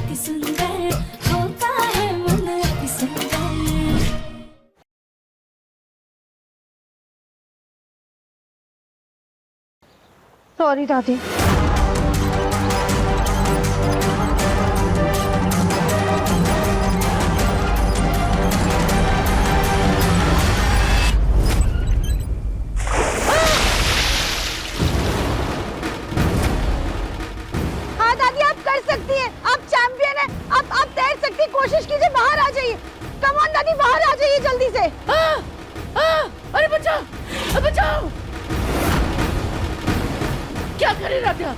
अति सुंदर होता है मन अति सुंदर। सॉरी दादी। हाँ दादी, आप कर सकती हैं, आप चैंपियन हैं, आप तैर सकती हैं, कोशिश कीजिए, बाहर आ जाइए। कम ऑन दादी, बाहर आ जाइए जल्दी से। अरे बचाओ, बचाओ! क्या करे राध्या?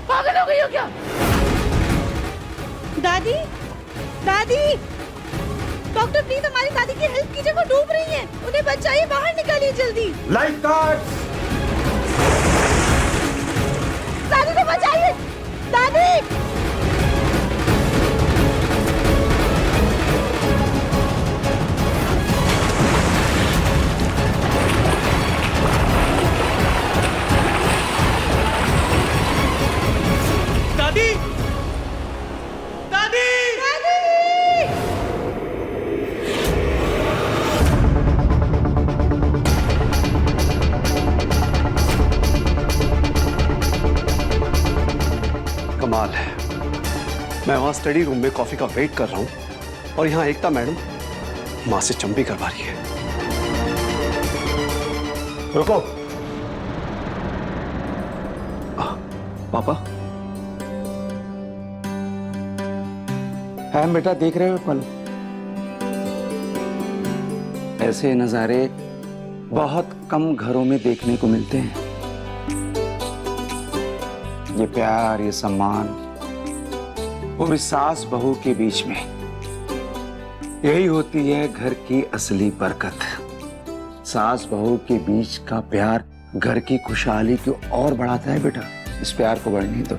पागल हो गई हो क्या? दादी, दादी, डॉक्टर प्लीज हमारी दादी की हेल्प कीजिए, वो डूब रही हैं, उन्हें बचाइए, बाहर निकालिए जल्दी। Life guard! दादी को बचाइए, दादी। दादी! दादी! कमाल है, मैं वहां स्टडी रूम में कॉफी का वेट कर रहा हूं और यहां एकता मैडम मां से चंबी करवा रही है। रुको। पापा, हम बेटा देख रहे हो पल, ऐसे नजारे बहुत कम घरों में देखने को मिलते हैं। ये प्यार, ये सम्मान और इस सास बहू के बीच में, यही होती है घर की असली बरकत। सास बहू के बीच का प्यार घर की खुशहाली को और बढ़ाता है बेटा। इस प्यार को बढ़ने दो।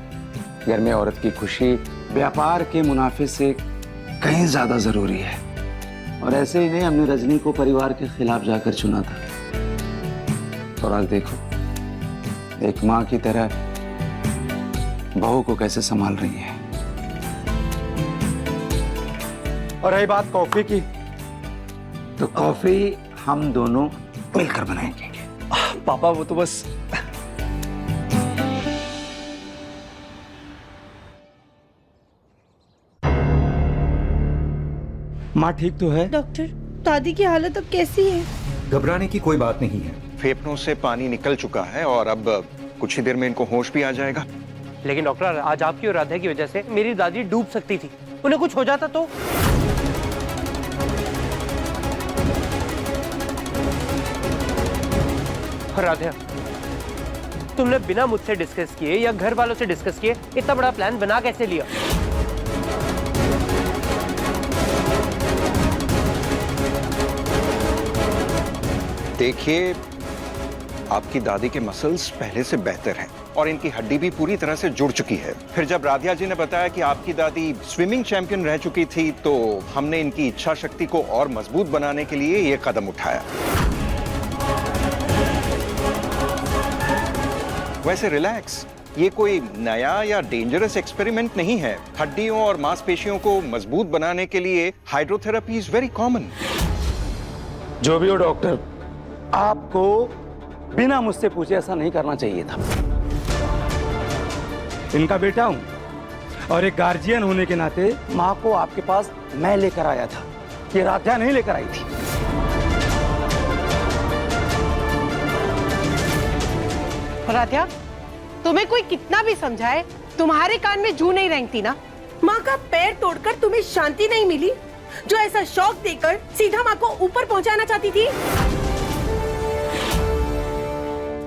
घर में औरत की खुशी व्यापार के मुनाफे से कहीं ज्यादा जरूरी है। और ऐसे ही नहीं, हमने रजनी को परिवार के खिलाफ जाकर चुना था, और आज देखो एक माँ की तरह बहू को कैसे संभाल रही है। और रही बात कॉफी की, तो कॉफी हम दोनों मिलकर बनाएंगे। पापा वो तो बस माँ ठीक तो है? डॉक्टर, दादी की हालत अब कैसी है? घबराने की कोई बात नहीं है। फेफड़ों से पानी निकल चुका है और अब कुछ ही देर में इनको होश भी आ जाएगा। लेकिन डॉक्टर, आज आपकी और राधा की वजह से मेरी दादी डूब सकती थी। उन्हें कुछ हो जाता तो? राधा, तुमने बिना मुझसे डिस्कस किए या घर वालों से डिस्कस किए इतना बड़ा प्लान बना कैसे लिया? देखिए, आपकी दादी के मसल्स पहले से बेहतर हैं और इनकी हड्डी भी पूरी तरह से जुड़ चुकी है। फिर जब राधिया जी ने बताया कि आपकी दादी स्विमिंग चैंपियन रह चुकी थी, तो हमने इनकी इच्छा शक्ति को और मजबूत बनाने के लिए ये कदम उठाया। वैसे रिलैक्स, ये कोई नया या डेंजरस एक्सपेरिमेंट नहीं है। हड्डियों और मांसपेशियों को मजबूत बनाने के लिए हाइड्रोथेरेपी इज वेरी कॉमन। जो भी हो डॉक्टर, आपको बिना मुझसे पूछे ऐसा नहीं करना चाहिए था। इनका बेटा हूं और एक गार्जियन होने के नाते माँ को आपके पास मैं लेकर आया था, ये राधा नहीं लेकर आई थी। राधा, तुम्हें कोई कितना भी समझाए, तुम्हारे कान में जू नहीं रेंगती ना। माँ का पैर तोड़कर तुम्हें शांति नहीं मिली, जो ऐसा शौक देकर सीधा माँ को ऊपर पहुंचाना चाहती थी।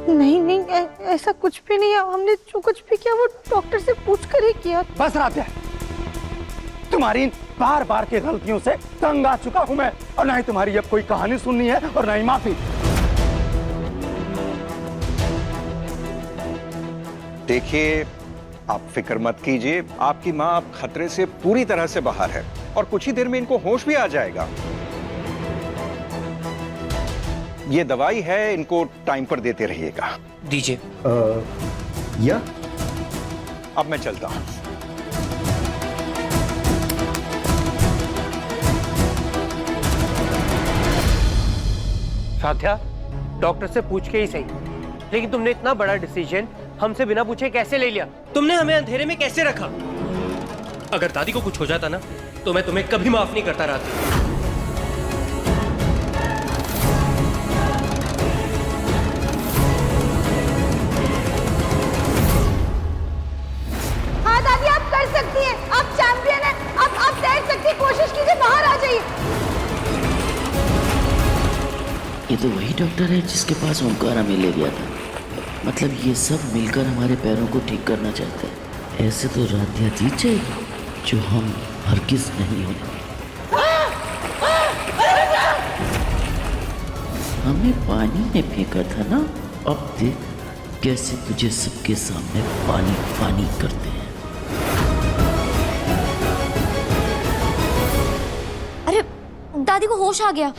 नहीं नहीं, ऐसा कुछ भी नहीं है। हमने जो कुछ भी किया वो डॉक्टर से पूछकर ही किया। बस राधा, तुम्हारी बार बार की गलतियों से तंग आ चुका हूं मैं, और ना ही तुम्हारी अब कोई कहानी सुननी है और ना ही माफी। देखिए, आप फिक्र मत कीजिए, आपकी माँ अब खतरे से पूरी तरह से बाहर है और कुछ ही देर में इनको होश भी आ जाएगा। ये दवाई है, इनको टाइम पर देते रहिएगा। दीजिए। या अब मैं चलता हूं। राध्या, डॉक्टर से पूछ के ही सही, लेकिन तुमने इतना बड़ा डिसीजन हमसे बिना पूछे कैसे ले लिया? तुमने हमें अंधेरे में कैसे रखा? अगर दादी को कुछ हो जाता ना तो मैं तुम्हें कभी माफ नहीं करता राध्या। हाँ दादी, आप कर सकती हैं, आप चैंपियन हैं, आप तैर सकती हैं, कोशिश कीजिए, बाहर आ जाइए। ये तो वही डॉक्टर है जिसके पास ओमकार हमें ले गया था। मतलब ये सब मिलकर हमारे पैरों को ठीक करना चाहते हैं। ऐसे तो राध्या जीत जाएगी, जो हम हरगिज नहीं होने। हमें पानी में फेंका था ना, अब देख कैसे तुझे सबके सामने पानी पानी करते हैं। अरे दादी को होश आ गया।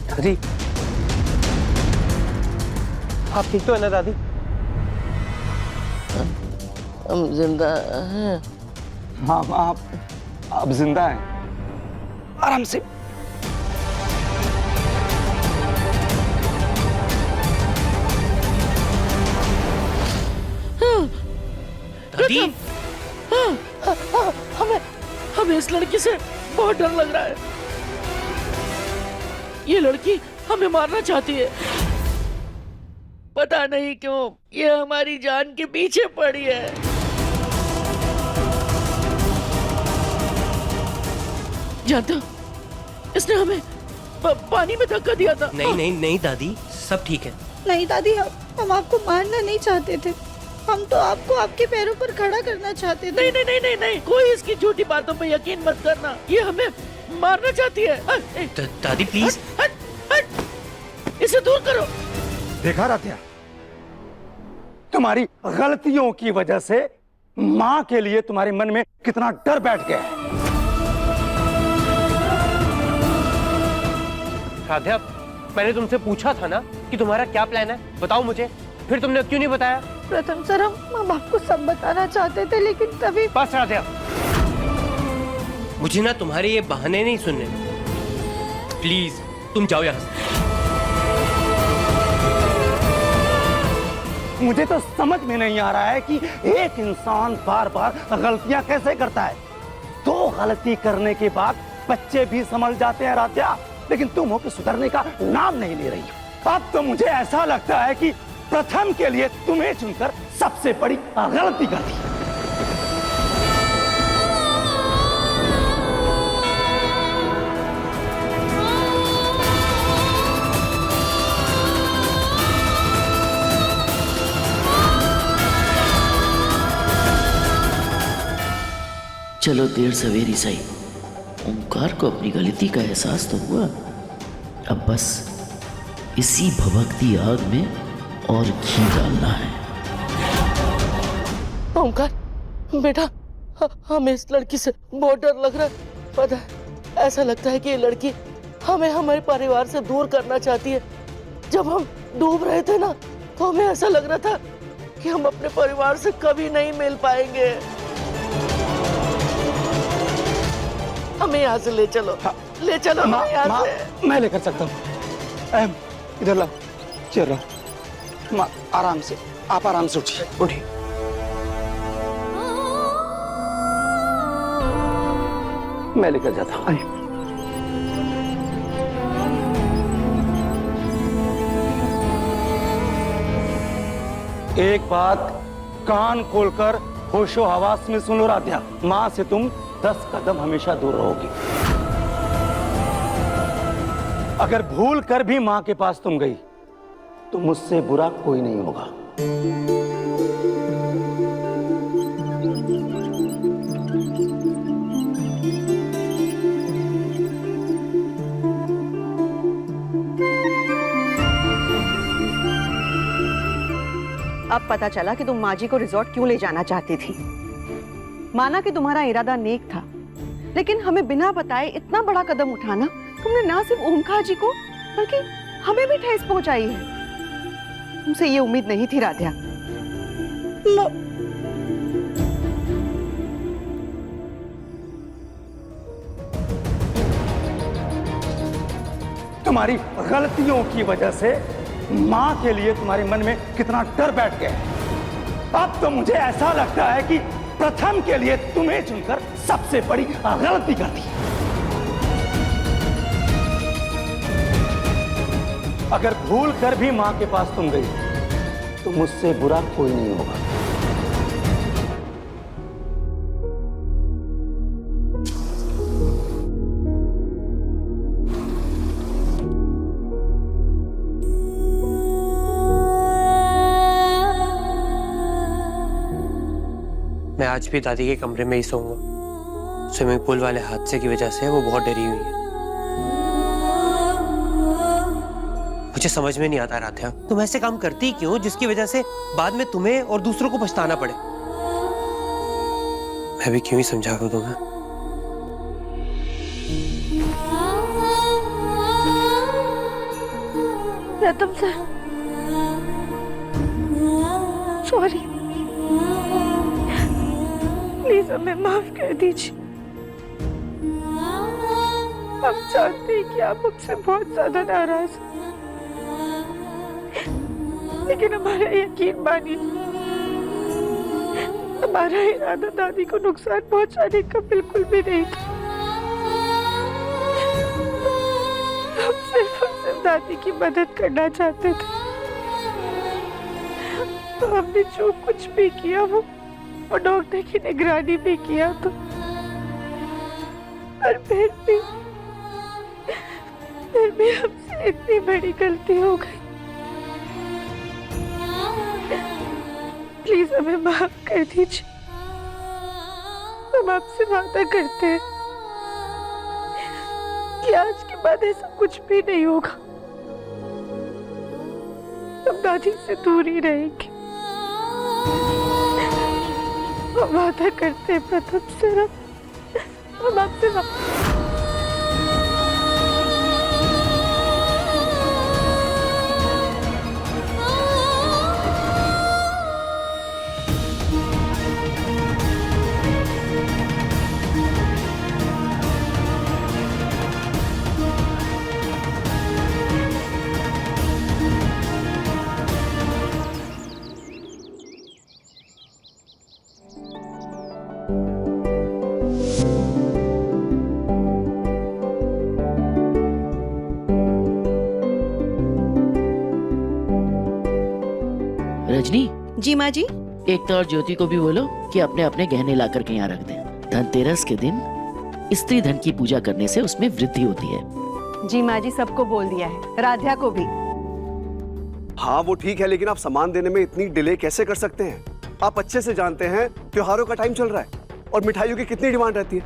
दादी, आप ठीक तो है ना दादी? हम जिंदा हैं। हाँ आप अब जिंदा हैं, आराम से। दादी, हमें इस लड़की से बहुत डर लग रहा है। ये लड़की हमें मारना चाहती है। पता नहीं क्यों ये हमारी जान के पीछे पड़ी है। जानते हो, इसने हमें पानी में धक्का दिया था। नहीं नहीं नहीं दादी, सब ठीक है। नहीं दादी, हम आपको मारना नहीं चाहते थे, हम तो आपको आपके पैरों पर खड़ा करना चाहते थे। नहीं नहीं नहीं नहीं नहीं, कोई इसकी झूठी बातों पे यकीन मत करना, ये हमें मारना चाहती है। दादी प्लीज, हट, इसे दूर करो। देखा राध्या, तुम्हारी गलतियों की वजह से माँ के लिए तुम्हारे मन में कितना डर बैठ गया है। राध्या, मैंने तुमसे पूछा था ना कि तुम्हारा क्या प्लान है, बताओ मुझे, फिर तुमने क्यों नहीं बताया? प्रथम सर, हम आपको सब बताना चाहते थे, लेकिन तभी। बस राध्या, मुझे ना तुम्हारे ये बहाने नहीं सुनने। प्लीज तुम जाओ यहाँ से। मुझे तो समझ में नहीं आ रहा है कि एक इंसान बार बार गलतियां कैसे करता है। तो गलती करने के बाद बच्चे भी समझ जाते हैं राध्या, लेकिन तुम हो कि सुधरने का नाम नहीं ले रही हो। अब तो मुझे ऐसा लगता है कि प्रथम के लिए तुम्हें चुनकर सबसे बड़ी गलती कर दी। चलो देर सवेरी सही, ओंकार को अपनी गलती का एहसास तो हुआ। अब बस इसी भभकती आग में और घी डालना है। ओंकार बेटा, हमें इस लड़की से बहुत डर लग रहा है। पता है, ऐसा लगता है कि ये लड़की हमें हमारे परिवार से दूर करना चाहती है। जब हम डूब रहे थे ना, तो हमें ऐसा लग रहा था कि हम अपने परिवार से कभी नहीं मिल पाएंगे। हमें यहाँ से ले चलो, ले चलो हमें यहाँ से। मैं लेकर सकता हूँ। इधर लाओ, चल रहा। माँ आराम से, आप आराम से उठिए, उठिए। मैं लेकर जाता हूँ। आइए। एक बात कान खोलकर होशो हवास में सुन लो राध्या, माँ से तुम 10 कदम हमेशा दूर रहोगी। अगर भूल कर भी माँ के पास तुम गई तो मुझसे बुरा कोई नहीं होगा। अब पता चला कि तुम माँ जी को रिजॉर्ट क्यों ले जाना चाहती थी। माना कि तुम्हारा इरादा नेक था, लेकिन हमें बिना बताए इतना बड़ा कदम उठाना, तुमने ना सिर्फ ओमकार जी को बल्कि हमें भी ठेस पहुंचाई है। तुमसे ये उम्मीद नहीं थी राध्या। तुम्हारी गलतियों की वजह से माँ के लिए तुम्हारे मन में कितना डर बैठ गया है। अब तो मुझे ऐसा लगता है कि प्रथम के लिए तुम्हें चुनकर सबसे बड़ी गलती कर दी। अगर भूल कर भी माँ के पास तुम गई तो मुझसे बुरा कोई नहीं होगा। मैं आज भी दादी के कमरे में ही सोऊंगा। स्विमिंग पूल वाले हादसे की वजह से वो बहुत डरी हुई है। मुझे समझ में नहीं आता राध्या, तुम ऐसे काम करती क्यों जिसकी वजह से बाद में तुम्हें और दूसरों को पछताना पड़े। मैं भी क्यों ही समझा करूं तुम्हें। प्रथम सर, सॉरी, प्लीज हमें माफ कर दीजिए। हम जानते हैं कि आप हमसे बहुत ज्यादा नाराज हैं, लेकिन हमारा यकीन मानिए, हमारा इरादा दादी को नुकसान पहुंचाने का बिल्कुल भी नहीं था। हम सिर्फ दादी की मदद करना चाहते थे। तो हमने जो कुछ भी किया वो डॉक्टर की निगरानी भी किया तो, और फिर भी हमसे इतनी बड़ी गलती हो गई। प्लीज हमें माफ कर दीजिए। हम आपसे वादा करते हैं कि आज के बाद ऐसा कुछ भी नहीं होगा। हम दादी से दूर ही रहेंगे। हम वादा करते हैं प्रथम सर, हम आपसे रजनी। जी माँ जी। एकता और ज्योति को भी बोलो कि अपने अपने गहने ला करके यहाँ रख दें। धनतेरस के दिन स्त्री धन की पूजा करने से उसमें वृद्धि होती है। जी माँ जी, सबको बोल दिया है, राध्या को भी। हाँ वो ठीक है, लेकिन आप सामान देने में इतनी डिले कैसे कर सकते हैं? आप अच्छे से जानते हैं त्योहारों का टाइम चल रहा है और मिठाइयों की कितनी डिमांड रहती है।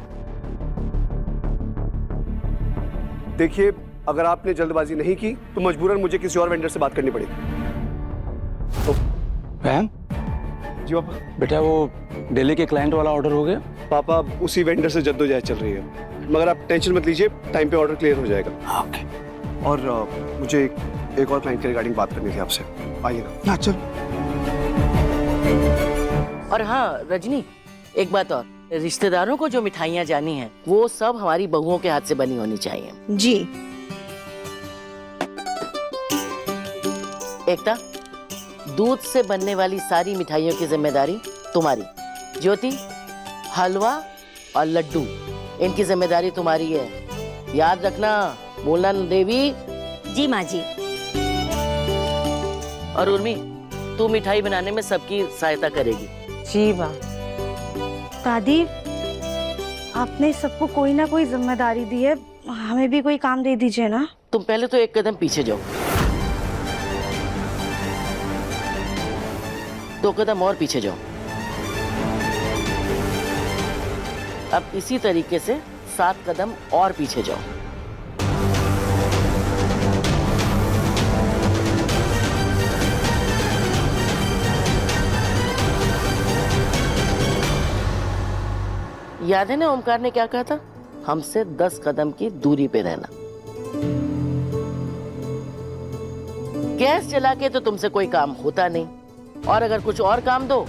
देखिए, अगर आपने जल्दबाजी नहीं की तो मजबूरन मुझे किसी और वेंडर से बात करनी पड़ेगी। तो बहन जी पापा। बेटा, वो दिल्ली के क्लाइंट वाला ऑर्डर हो गया? पापा, उसी वेंडर से जद्दोजहद चल रही है, मगर आप टेंशन मत लीजिए, टाइम पे ऑर्डर क्लियर हो जाएगा। ओके। और मुझे एक और क्लाइंट के रिगार्डिंग बात करनी थी आपसे। आइए ना। चल। और हाँ रजनी, एक बात और, रिश्तेदारों को जो मिठाइयाँ जानी हैं वो सब हमारी बहुओं के हाथ से बनी होनी चाहिए। जी। एकता, दूध से बनने वाली सारी मिठाइयों की जिम्मेदारी तुम्हारी। ज्योति, हलवा और लड्डू, इनकी जिम्मेदारी तुम्हारी है। याद रखना, बोलना देवी। जी माँ जी। और उर्मी, तू मिठाई बनाने में सबकी सहायता करेगी। जी माँ। दादी, आपने सबको कोई ना कोई जिम्मेदारी दी है, हमें भी कोई काम दे दीजिए ना। तुम पहले तो एक कदम पीछे जाओ, 2 कदम और पीछे जाओ। अब इसी तरीके से 7 कदम और पीछे जाओ। याद है ना ओमकार ने क्या कहा था? हमसे 10 कदम की दूरी पे रहना। गैस जला के तो तुमसे कोई काम होता नहीं, और अगर कुछ और काम दो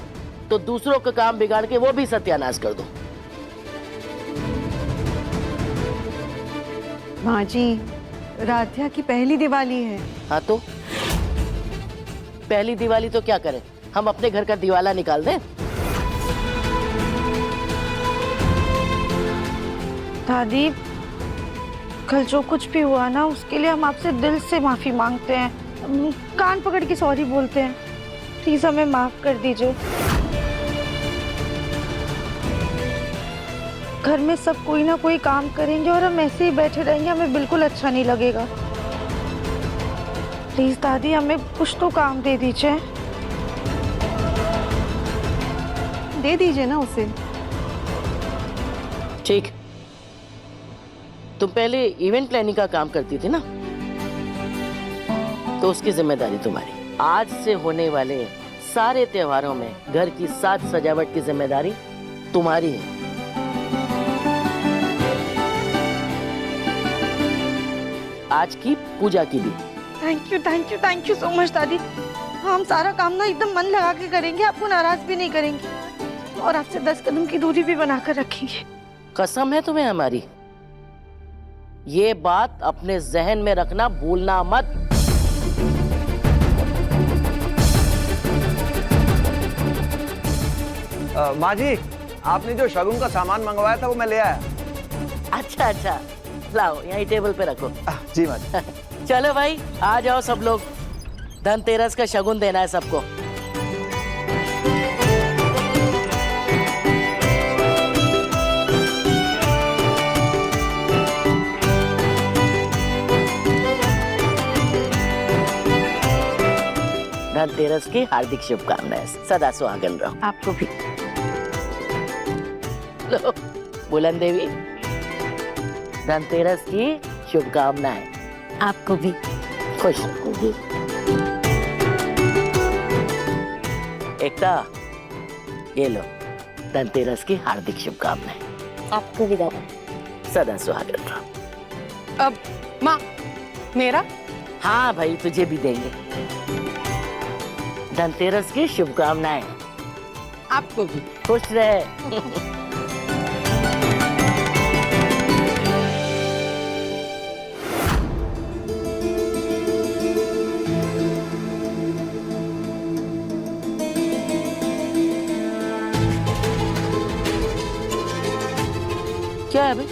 तो दूसरों का काम बिगाड़ के वो भी सत्यानाश कर दो। माँ जी, राध्या की पहली दिवाली है। हाँ तो पहली दिवाली तो क्या करें, हम अपने घर का दिवाला निकाल दें? दादी, कल जो कुछ भी हुआ ना, उसके लिए हम आपसे दिल से माफी मांगते हैं, कान पकड़ के सॉरी बोलते हैं। प्लीज हमें माफ कर दीजिए। घर में सब कोई ना कोई काम करेंगे और हम ऐसे ही बैठे रहेंगे, हमें बिल्कुल अच्छा नहीं लगेगा। प्लीज दादी, हमें कुछ तो काम दे दीजिए। दे दीजिए ना उसे। ठीक, तुम पहले इवेंट प्लानिंग का काम करती थी ना, तो उसकी जिम्मेदारी तुम्हारी। आज से होने वाले सारे त्योहारों में घर की साज सजावट की जिम्मेदारी तुम्हारी है। आज की पूजा की भी। थैंक यू सो मच दादी। हम सारा काम ना एकदम मन लगा के करेंगे, आपको नाराज भी नहीं करेंगे और आपसे 10 कदम की दूरी भी बनाकर रखेंगे। कसम है तुम्हें हमारी, ये बात अपने जहन में रखना भूलना मत। माँ जी, आपने जो शगुन का सामान मंगवाया था वो मैं ले आया। अच्छा अच्छा, लाओ यहीं टेबल पे रखो। जी माँ जी। चलो भाई, आ जाओ सब लोग, धनतेरस का शगुन देना है सबको। धनतेरस की हार्दिक शुभकामनाएं, सदा सुहागन रहो। आपको भी। लो बुलंद देवी, धनतेरस की शुभकामनाएं। आपको भी। खुश रहोगी। एकता, ये लो धनतेरस की हार्दिक शुभकामनाएं। आपको भी दादा। सदा सुहागन रहो। अब माँ, मेरा? हाँ भाई, तुझे भी देंगे। धनतेरस की शुभकामनाएं। आपको भी। खुश रहे। क्या है भाई,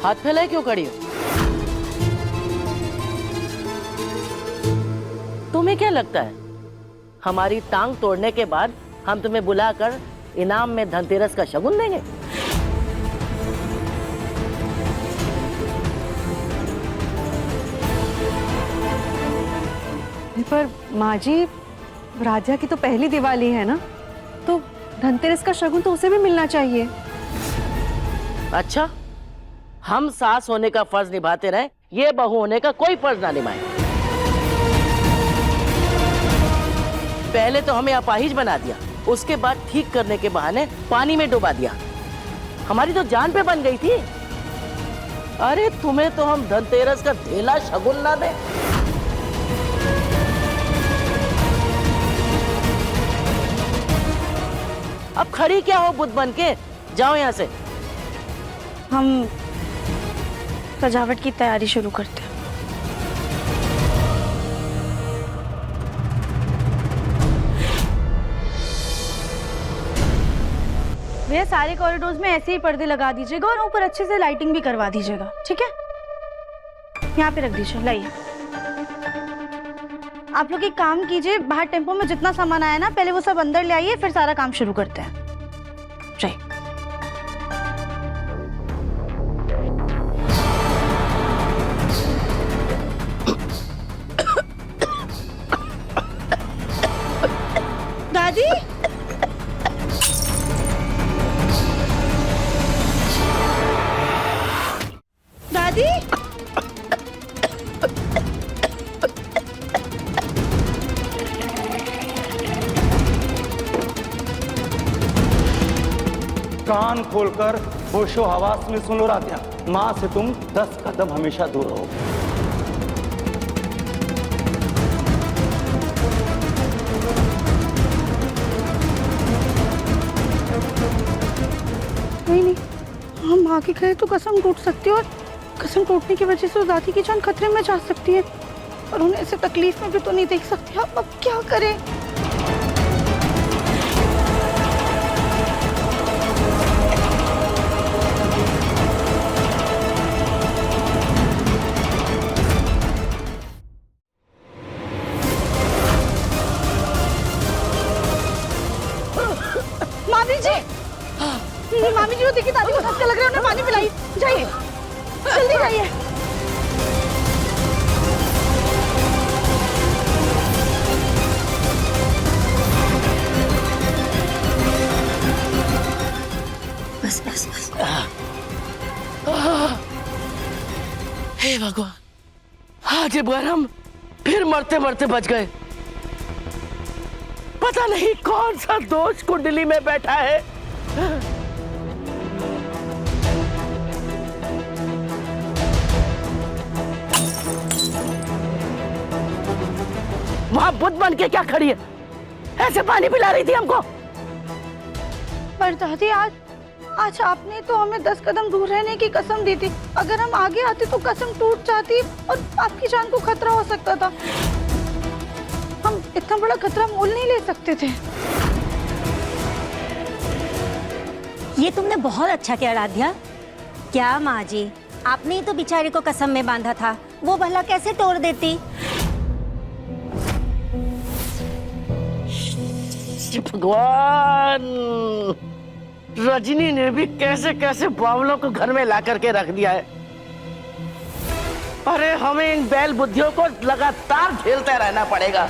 हाथ फैलाए क्यों खड़ी हो? तुम्हें क्या लगता है हमारी टांग तोड़ने के बाद हम तुम्हें बुलाकर इनाम में धनतेरस का शगुन देंगे? पर माँ जी, राजा की तो पहली दिवाली है ना, तो धनतेरस का शगुन तो उसे भी मिलना चाहिए। अच्छा, हम सास होने का फर्ज निभाते रहे, ये बहू होने का कोई फर्ज ना निभाए। पहले तो हमें अपाहिज बना दिया, उसके बाद ठीक करने के बहाने पानी में डुबा दिया। हमारी तो जान पे बन गई थी। अरे तुम्हें तो हम धनतेरस का ढेला शगुन ना दे। अब खड़ी क्या हो बुद्ध बन के? जाओ यहाँ से। हम सजावट की तैयारी शुरू करते हैं। भैया, सारे कॉरिडोर्स में ऐसे ही पर्दे लगा दीजिएगा और ऊपर अच्छे से लाइटिंग भी करवा दीजिएगा, ठीक है? यहाँ पे रख दीजिए, लाइए। आप लोग एक काम कीजिए, बाहर टेम्पो में जितना सामान आया ना, पहले वो सब अंदर ले आइए, फिर सारा काम शुरू करते हैं। चाहिए। दादी, दादी, कान खोलकर होशो हवास में सुनो राध्या, माँ से तुम 10 कदम हमेशा दूर रहोगे। नहीं, हम माँ की कहे तो कसम टूट सकती है और कसम टूटने की वजह से दादी की जान खतरे में जा सकती है और उन्हें ऐसे तकलीफ में भी तो नहीं देख सकती। अब क्या करें? मामी जी, मामी जी वो देखिए दादी को धक्का लग रहा है, उन्हें पानी पिलाई। जाइए, जल्दी जाइए। बस बस बस। हे भगवान, आज एक बार हम फिर मरते मरते बच गए। पता नहीं कौन सा दोस्त कुंडली में बैठा है। वहां बुद्ध बन के क्या खड़ी है? ऐसे पानी पिला रही थी हमको। पर दादी आज आपने तो हमें 10 कदम दूर रहने की कसम दी थी। अगर हम आगे आते तो कसम टूट जाती और आपकी जान को खतरा हो सकता था। हम इतना बड़ा खतरा मोल नहीं ले सकते थे। ये तुमने बहुत अच्छा किया राध्या। क्या माँ जी, आपने ही तो बेचारे को कसम में बांधा था, वो भला कैसे तोड़ देती? भगवान, रजनी ने भी कैसे कैसे बावलों को घर में ला करके रख दिया है। अरे हमें इन बैल बुद्धियों को लगातार झेलते रहना पड़ेगा।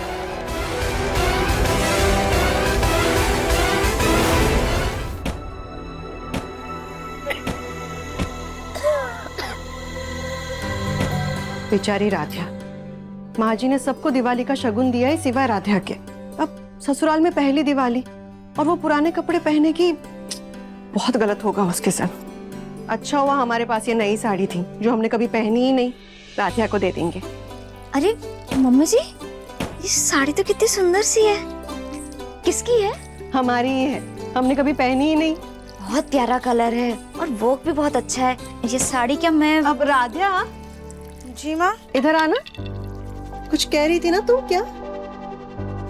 बेचारी राध्या, माँ जी ने सबको दिवाली का शगुन दिया है सिवाय राध्या के। अब ससुराल में पहली दिवाली और वो पुराने कपड़े पहने की, बहुत गलत होगा उसके साथ। अच्छा हुआ हमारे पास ये नई साड़ी थी जो हमने कभी पहनी ही नहीं, राध्या को दे देंगे। अरे मम्मी जी, ये साड़ी तो कितनी सुंदर सी है। किसकी है? हमारी ही है, हमने कभी पहनी ही नहीं। बहुत प्यारा कलर है और वर्क भी बहुत अच्छा है। ये साड़ी क्या मैं... अब राध्या, जी माँ। इधर आना। कुछ कह रही थी ना तुम? क्या?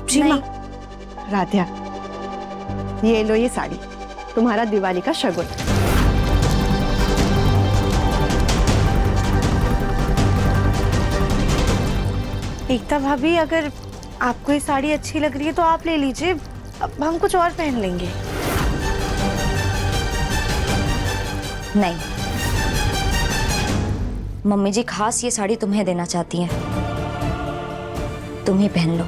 जी माँ। राध्या, ये लो, ये साड़ी तुम्हारा दिवाली का शगुन। एकता भाभी, अगर आपको ये साड़ी अच्छी लग रही है तो आप ले लीजिए, अब हम कुछ और पहन लेंगे। नहीं, मम्मी जी खास ये साड़ी तुम्हें देना चाहती हैं, तुम ही पहन लो।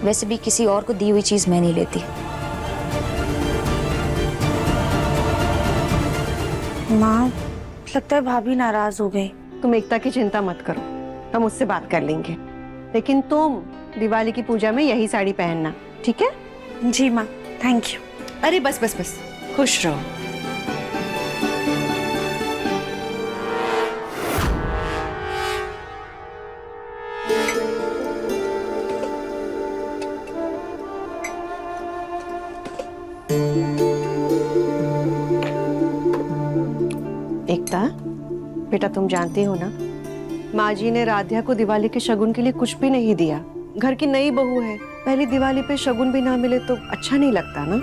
वैसे भी किसी और को दी हुई चीज मैं नहीं लेती। माँ, लगता है भाभी नाराज हो गई। तुम एकता की चिंता मत करो, हम उससे बात कर लेंगे। लेकिन तुम दिवाली की पूजा में यही साड़ी पहनना, ठीक है? जी माँ, थैंक यू। अरे बस बस बस, खुश रहो। एकता बेटा, तुम जानती हो ना, माँ जी ने राध्या को दिवाली के शगुन के लिए कुछ भी नहीं दिया। घर की नई बहू है, पहली दिवाली पे शगुन भी ना मिले तो अच्छा नहीं लगता ना।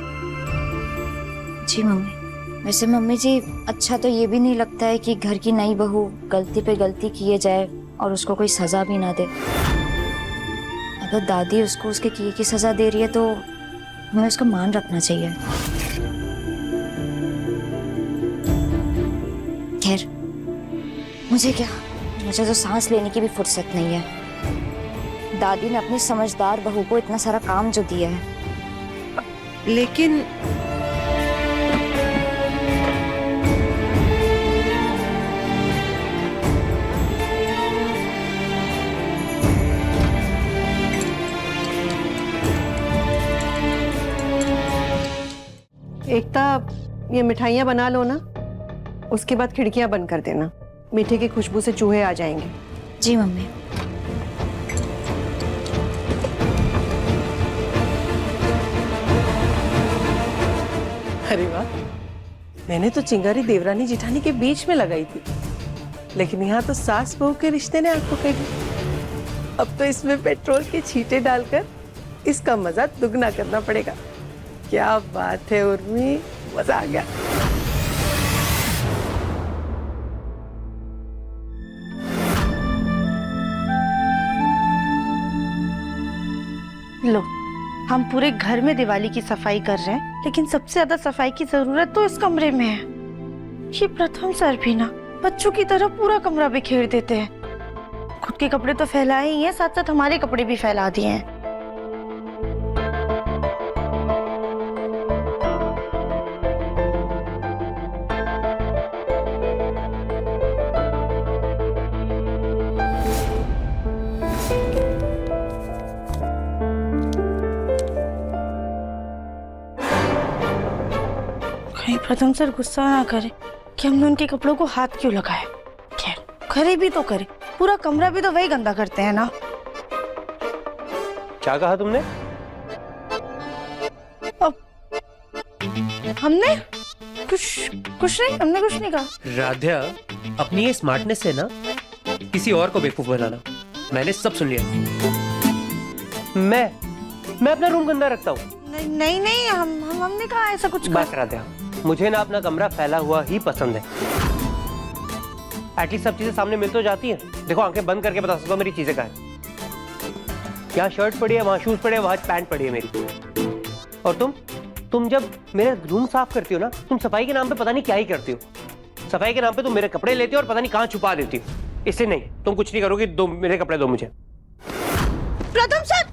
जी मम्मी। वैसे मम्मी जी, अच्छा तो ये भी नहीं लगता है कि घर की नई बहू गलती पे गलती किए जाए और उसको कोई सजा भी ना दे। अगर दादी उसको उसके किए की सजा दे रही है तो हमें उसका मान रखना चाहिए। खैर, मुझे क्या, मुझे तो सांस लेने की भी फुर्सत नहीं है। दादी ने अपनी समझदार बहू को इतना सारा काम जो दिया है। लेकिन एकता, ये मिठाइयाँ बना लो ना, उसके बाद खिड़कियां बंद कर देना। मीठे की खुशबू से चूहे आ जाएंगे। जी मम्मी। अरे वाह, मैंने तो चिंगारी देवरानी जिठानी के बीच में लगाई थी, लेकिन यहाँ तो सास बहू के रिश्ते ने आग पकड़ ली। अब तो इसमें पेट्रोल के छींटे डालकर इसका मजा दुगना करना पड़ेगा। क्या बात है उर्मी, मजा आ गया। लो, हम पूरे घर में दिवाली की सफाई कर रहे हैं, लेकिन सबसे ज्यादा सफाई की जरूरत तो इस कमरे में है। ये प्रथम सर भी ना बच्चों की तरह पूरा कमरा बिखेर देते हैं। खुद के कपड़े तो फैलाए ही हैं, साथ साथ हमारे कपड़े भी फैला दिए हैं। कहीं प्रथम सर गुस्सा ना करे कि हमने उनके कपड़ों को हाथ क्यों लगाया। खैर, करे भी तो करे, पूरा कमरा भी तो वही गंदा करते हैं ना। क्या कहा तुमने? हमने कुछ नहीं, हमने कुछ नहीं कहा। राध्या, अपनी ये स्मार्टनेस से ना किसी और को बेवकूफ बनाना। मैंने सब सुन लिया। मैं अपना रूम गंदा रखता हूँ? नहीं, हमने कहा ऐसा कुछ। बस राध्या, मुझे ना अपना कमरा फैला हुआ ही पसंद है। एटलीस्ट सब चीजें सामने मिल तो जाती हैं। देखो, आंखें बंद करके बता सकता हूँ मेरी चीजें कहाँ हैं। यहाँ शर्ट पड़ी है, वहाँ शूज पड़े हैं, वहाँ पैंट पड़ी है मेरी। और तुम जब मेरा रूम साफ करती हो ना, तुम सफाई के नाम पे पता नहीं क्या ही करती हो। सफाई के नाम पे तुम मेरे कपड़े लेती हो और पता नहीं कहाँ छुपा देती हो। इससे नहीं, तुम कुछ नहीं करोगी। दो मेरे कपड़े दो मुझे। प्रथम सर,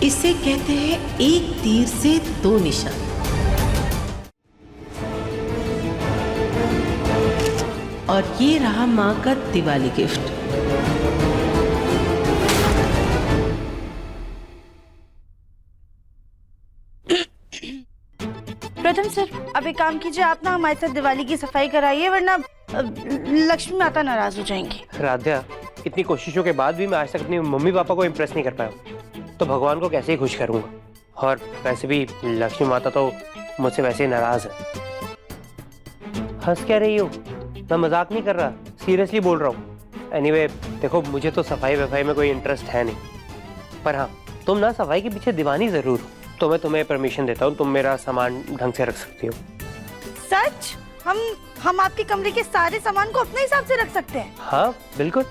इसे कहते हैं एक तीर से दो निशान। और ये रहा माँ का दिवाली गिफ्ट। प्रथम सर, अब एक काम कीजिए, आप ना हमारे साथ दिवाली की सफाई कराइए, वरना लक्ष्मी माता नाराज हो जाएंगी। राध्या, इतनी कोशिशों के बाद भी मैं आज तक अपनी मम्मी पापा को इम्प्रेस नहीं कर पाया, तो भगवान को कैसे ही खुश करूंगा। और वैसे भी लक्ष्मी माता तो मुझसे वैसे ही नाराज है। हंस क्या रही हो? मैं मजाक नहीं कर रहा, सीरियसली बोल रहा हूँ। एनीवे, देखो, मुझे तो सफाई वफाई में कोई इंटरेस्ट है नहीं, पर हाँ, तुम ना सफाई के पीछे दीवानी जरूर हो, तो मैं तुम्हें परमिशन देता हूँ, तुम मेरा सामान ढंग से रख सकती हो। सच? हम आपके कमरे के सारे सामान को अपने हिसाब से रख सकते हैं? हाँ बिल्कुल,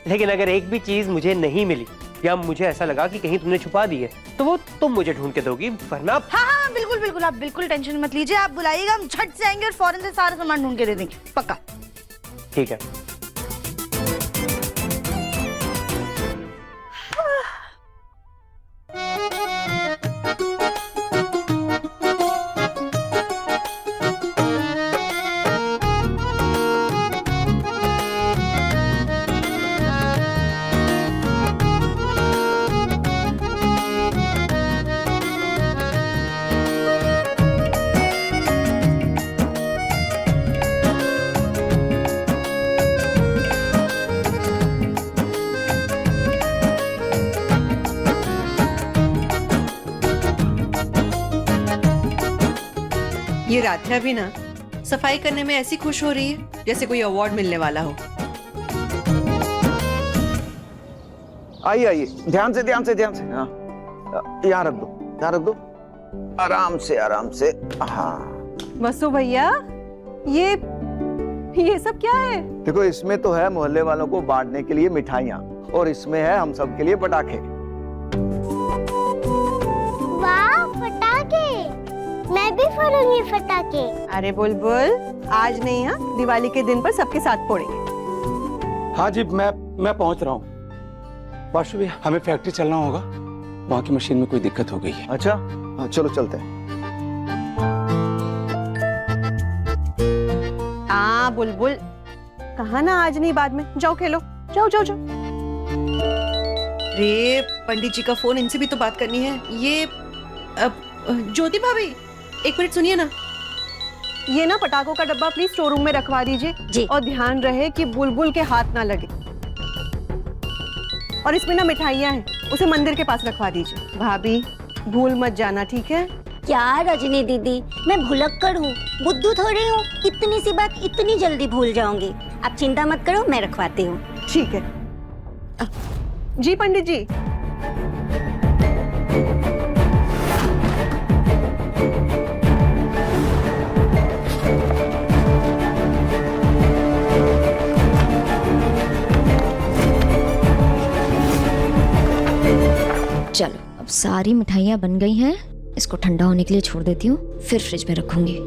लेकिन अगर एक भी चीज मुझे नहीं मिली या मुझे ऐसा लगा कि कहीं तुमने छुपा दी है, तो वो तुम मुझे ढूंढ के दोगी, वरना। हाँ, बिल्कुल, आप बिल्कुल टेंशन मत लीजिए। आप बुलाइएगा, हम झट से आएंगे और फौरन से सारा सामान ढूंढ के दे देंगे, पक्का। ठीक है। राध्या भी ना सफाई करने में ऐसी खुश हो रही है जैसे कोई अवार्ड मिलने वाला हो। आइए आइए, ध्यान से ध्यान से ध्यान से। हाँ, यहाँ रख दो, यहाँ रख दो, आराम से आराम से। हाँ वसु भैया, ये सब क्या है? देखो, इसमें तो है मोहल्ले वालों को बांटने के लिए मिठाइयाँ, और इसमें है हम सब के लिए पटाखे। वाह, पटाखे! मैं भी फोड़ूंगी पटाखे। अरे बुलबुल, आज नहीं, हाँ दिवाली के दिन पर सबके साथ फोड़ेंगे। हाँ जी, मैं पहुंच रहा हूँ। पाशु भैया, हमें फैक्ट्री चलना होगा, वहाँ की मशीन में कोई दिक्कत हो गई है। अच्छा, हाँ चलो चलते हैं। बुलबुल, कहा ना आज नहीं बाद में, जाओ खेलो, जाओ जाओ जाओ। रे पंडित जी का फोन, इनसे भी तो बात करनी है। ये ज्योति भाभी, एक मिनट सुनिए ना। ये ना पटाखों का डब्बा प्लीज स्टोर रूम में रखवा दीजिए जी, और ध्यान रहे कि बुलबुल के हाथ ना लगे। और इसमें ना मिठाइयाँ हैं, उसे मंदिर के पास रखवा दीजिए। भाभी भूल मत जाना, ठीक है? क्या रजनी दीदी, मैं भुलक्कड़ हूँ, बुद्धू थोड़ी हूँ। इतनी सी बात इतनी जल्दी भूल जाऊंगी। आप चिंता मत करो, मैं रखवाती हूँ। ठीक है जी पंडित जी। चलो, अब सारी मिठाइयाँ बन गई हैं, इसको ठंडा होने के लिए छोड़ देती हूँ, फिर फ्रिज में रखूंगी।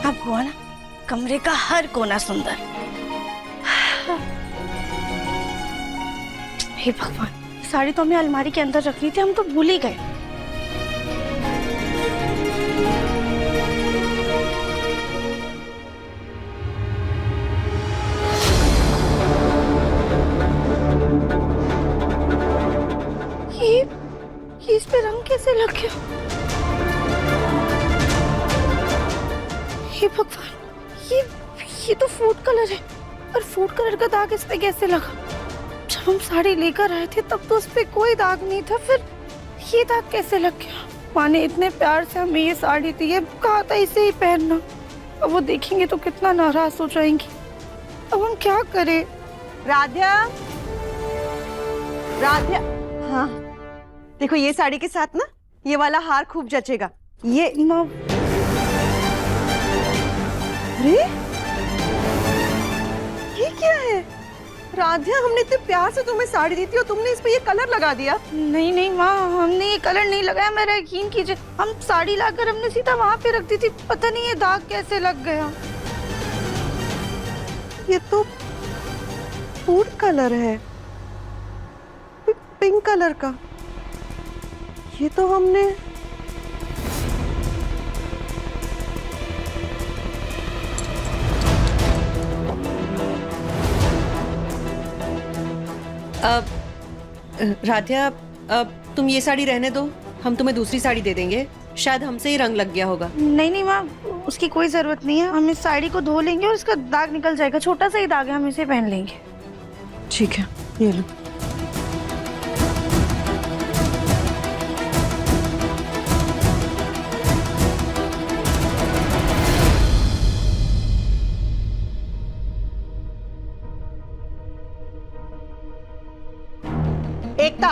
अब हुआ ना कमरे का हर कोना सुंदर। हे भगवान, साड़ी तो हमें अलमारी के अंदर रखनी थी, हम तो भूल ही गए। ये इस पे रंग कैसे लग गया? हे भगवान, ये तो फूड कलर है, और फूड कलर का दाग इस पे कैसे लगा? जब हम साड़ी लेकर आए थे तब तो उस पे कोई दाग नहीं था, फिर ये दाग कैसे लग गया? माँ ने इतने प्यार से हमें ये साड़ी दी है, कहा था इसे ही पहनना। अब वो देखेंगे तो कितना नाराज हो जाएंगी। अब हम क्या करें? राध्या, राध्या, हाँ देखो, ये साड़ी के साथ ना ये वाला हार खूब जचेगा। ये माँ, अरे ये क्या है? राध्या, हमने इतने प्यार से तुम्हें साड़ी दी थी और तुमने इस पे ये कलर लगा दिया। नहीं नहीं माँ, हमने ये कलर नहीं लगाया, मेरा यकीन कीजिए। हम साड़ी लाकर हमने सीधा वहाँ पे रख दी थी, पता नहीं ये दाग कैसे लग गया। ये तो फूड कलर है, पिंक कलर का। ये तो हमने राध्या, अब तुम ये साड़ी रहने दो, हम तुम्हें दूसरी साड़ी दे देंगे, शायद हमसे ही रंग लग गया होगा। नहीं नहीं माँ, उसकी कोई जरूरत नहीं है, हम इस साड़ी को धो लेंगे और इसका दाग निकल जाएगा, छोटा सा ही दाग है, हम इसे पहन लेंगे। ठीक है, ये लो। एकता,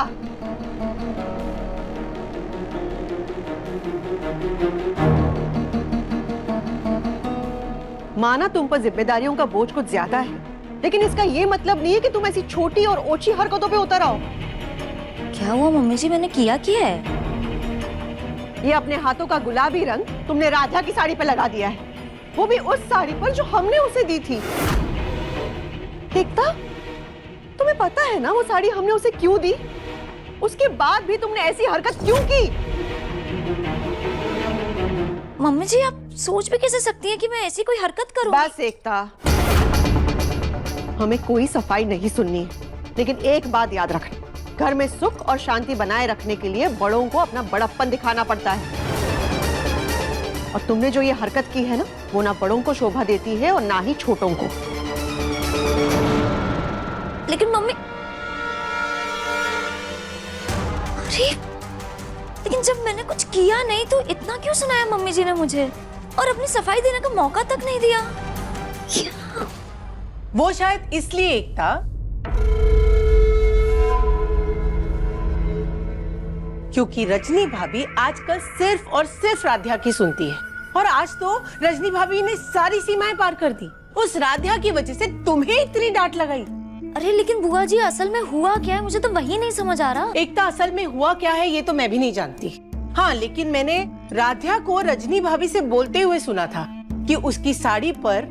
माना तुम पर जिम्मेदारियों का बोझ कुछ ज्यादा है, लेकिन इसका ये मतलब नहीं है कि तुम ऐसी छोटी और ओछी हरकतों पे उतर आओ। क्या हुआ मम्मी जी, मैंने किया है? ये अपने हाथों का गुलाबी रंग तुमने राधा की साड़ी पे लगा दिया है, वो भी उस साड़ी पर जो हमने उसे दी थी। एकता, तुम्हें पता है ना वो साड़ी हमने उसे क्यों दी? उसके बाद भी तुमने ऐसी हरकत क्यों की? मम्मी जी, आप सोच भी कैसे सकती है कि मैं ऐसी कोई हरकत करूं? बस एकता, हमें कोई सफाई नहीं सुननी है, लेकिन एक बात याद रखना, घर में सुख और शांति बनाए रखने के लिए बड़ों को अपना बड़प्पन दिखाना पड़ता है। और तुमने जो ये हरकत की है ना, वो ना बड़ों को शोभा देती है और ना ही छोटों को। लेकिन मम्मी, अरे लेकिन जब मैंने कुछ किया नहीं तो इतना क्यों सुनाया मम्मी जी ने मुझे, और अपनी सफाई देने का मौका तक नहीं दिया? क्या? वो शायद इसलिए एकता क्योंकि रजनी भाभी आजकल सिर्फ और सिर्फ राध्या की सुनती है, और आज तो रजनी भाभी ने सारी सीमाएं पार कर दी। उस राध्या की वजह से तुम्हें इतनी डांट लगाई। अरे लेकिन बुआ जी, असल में हुआ क्या है मुझे तो वही नहीं समझ आ रहा। एकता, असल में हुआ क्या है ये तो मैं भी नहीं जानती। हाँ, लेकिन मैंने राध्या को रजनी भाभी से बोलते हुए सुना था कि उसकी साड़ी पर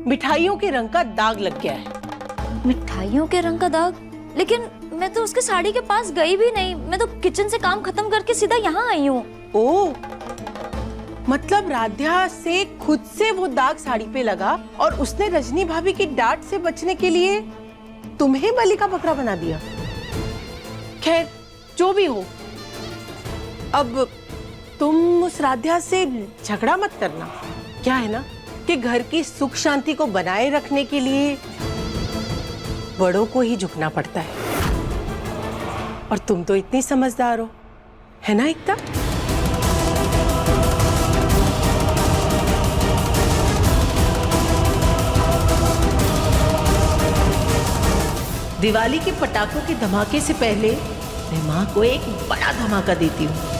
मिठाइयों के रंग का दाग लग गया है। मिठाइयों के रंग का दाग? लेकिन मैं तो उसके साड़ी के पास गई भी नहीं, मैं तो किचन से काम खत्म करके सीधा यहाँ आई हूँ। ओह, मतलब राध्या से खुद से वो दाग साड़ी पे लगा और उसने रजनी भाभी की डांट से बचने के लिए तुम्हें बलि का बकरा बना दिया। खैर, जो भी हो, अब तुम उस राध्या से झगड़ा मत करना। क्या है ना कि घर की सुख शांति को बनाए रखने के लिए बड़ों को ही झुकना पड़ता है, और तुम तो इतनी समझदार हो, है ना एकता? दिवाली के पटाखों के धमाके से पहले मैं माँ को एक बड़ा धमाका देती हूँ।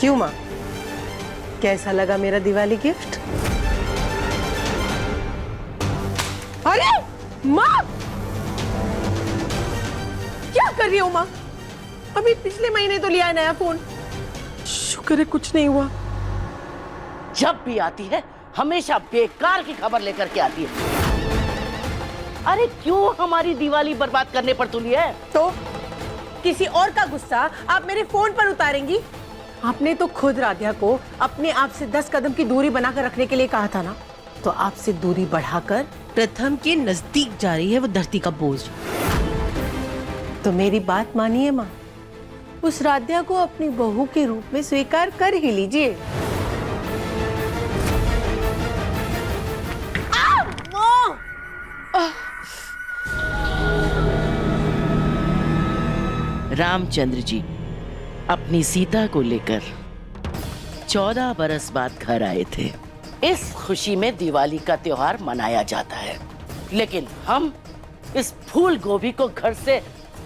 क्यों माँ, कैसा लगा मेरा दिवाली गिफ्ट? अरे माँ, क्या कर रही हो माँ? अभी पिछले महीने तो लिया है नया फोन। शुक्र है कुछ नहीं हुआ। जब भी आती है हमेशा बेकार की खबर लेकर के आती है। अरे क्यों हमारी दिवाली बर्बाद करने पर तुली है? तो किसी और का गुस्सा आप मेरे फोन पर उतारेंगी? आपने तो खुद राध्या को अपने आप से 10 कदम की दूरी बनाकर रखने के लिए कहा था ना, तो आपसे दूरी बढ़ाकर प्रथम के नजदीक जा रही है वो धरती का बोझ। तो मेरी बात मानिए माँ, उस राध्या को अपनी बहू के रूप में स्वीकार कर ही लीजिए। रामचंद्र जी अपनी सीता को लेकर 14 बरस बाद घर आए थे। इस खुशी में दिवाली का त्योहार मनाया जाता है, लेकिन हम इस फूल गोभी को घर से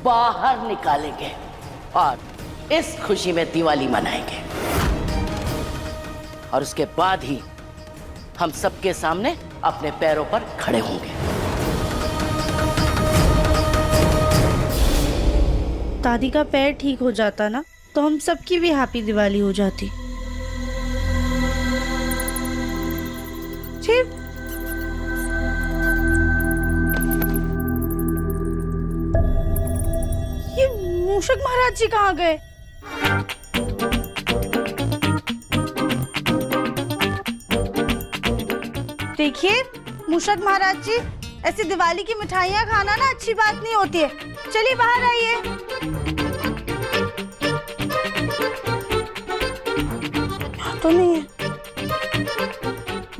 बाहर निकालेंगे और इस खुशी में दिवाली मनाएंगे, और उसके बाद ही हम सबके सामने अपने पैरों पर खड़े होंगे। दादी का पैर ठीक हो जाता ना, तो हम सबकी भी हैप्पी दिवाली हो जाती। ये मूषक महाराज जी कहाँ गए? देखिए मूषक महाराज जी, ऐसी दिवाली की मिठाइयाँ खाना ना अच्छी बात नहीं होती है। चलिए बाहर आइए। तो नहीं है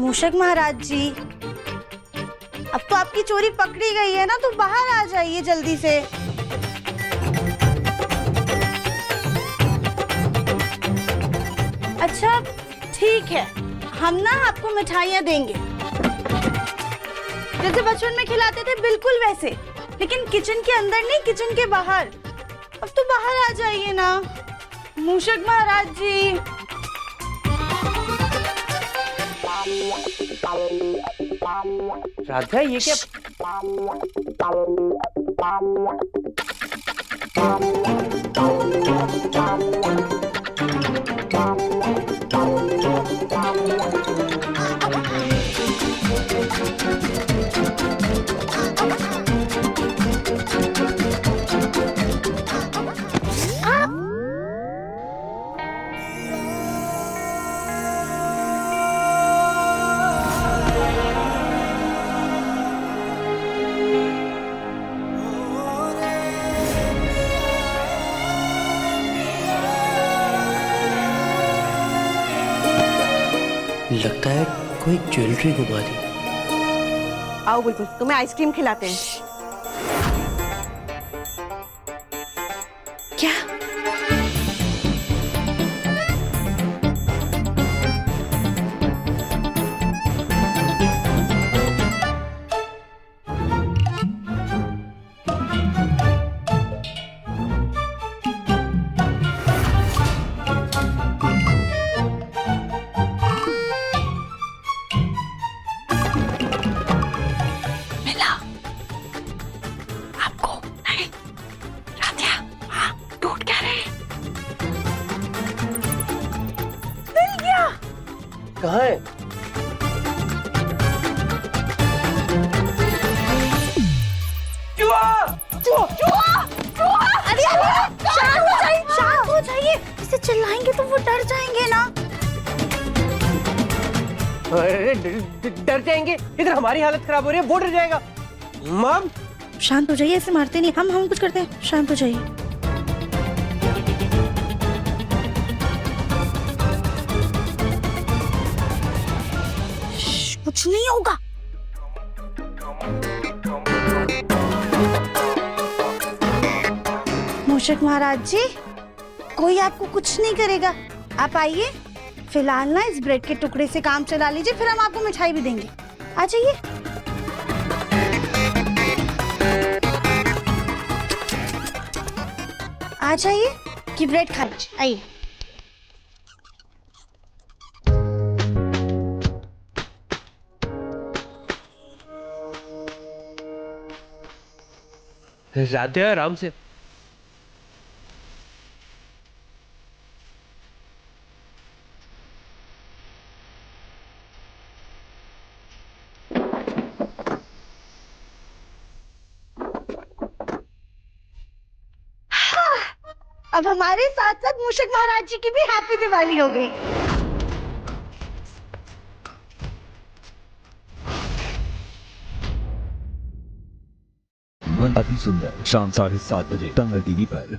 मूषक महाराज जी, अब तो आपकी चोरी पकड़ी गई है ना, तो बाहर आ जाइए जल्दी से। अच्छा ठीक है, हम ना आपको मिठाइयाँ देंगे जैसे बचपन में खिलाते थे, बिल्कुल वैसे, लेकिन किचन के अंदर नहीं, किचन के बाहर। अब तो बाहर आ जाइए ना मूषक महाराज जी। राधा, ये क्या? लगता है कोई ज्वेलरी घुमा दी। आओ बुलबुल, तुम्हें आइसक्रीम खिलाते हैं। क्या? मिला आपको? नहीं राधिया, हाँ टूट क्या रहे? मिल गया। कहाँ है? शांत हो जाइए, इसे चिल्लाएंगे तो वो डर जाएंगे ना। अरे डर जाएंगे? इधर हमारी हालत खराब हो रही है, वो डर जाएगा। मम शांत हो जाइए, ऐसे मारते नहीं, हम कुछ करते हैं। शांत हो जाइए। कुछ नहीं होगा। मूषक महाराज जी, कोई आपको कुछ नहीं करेगा। आप आइए, फिलहाल ना इस ब्रेड के टुकड़े से काम चला लीजिए, फिर हम आपको मिठाई भी देंगे। आ जाइए। आ जाइए कि ब्रेड खा लीजिए। आइए। राधे आराम से। अब हमारे साथ साथ मूषक महाराज जी की भी हैप्पी दिवाली हो गई। अति सुंदर शाम 7:30 बजे टंगल टीवी पर।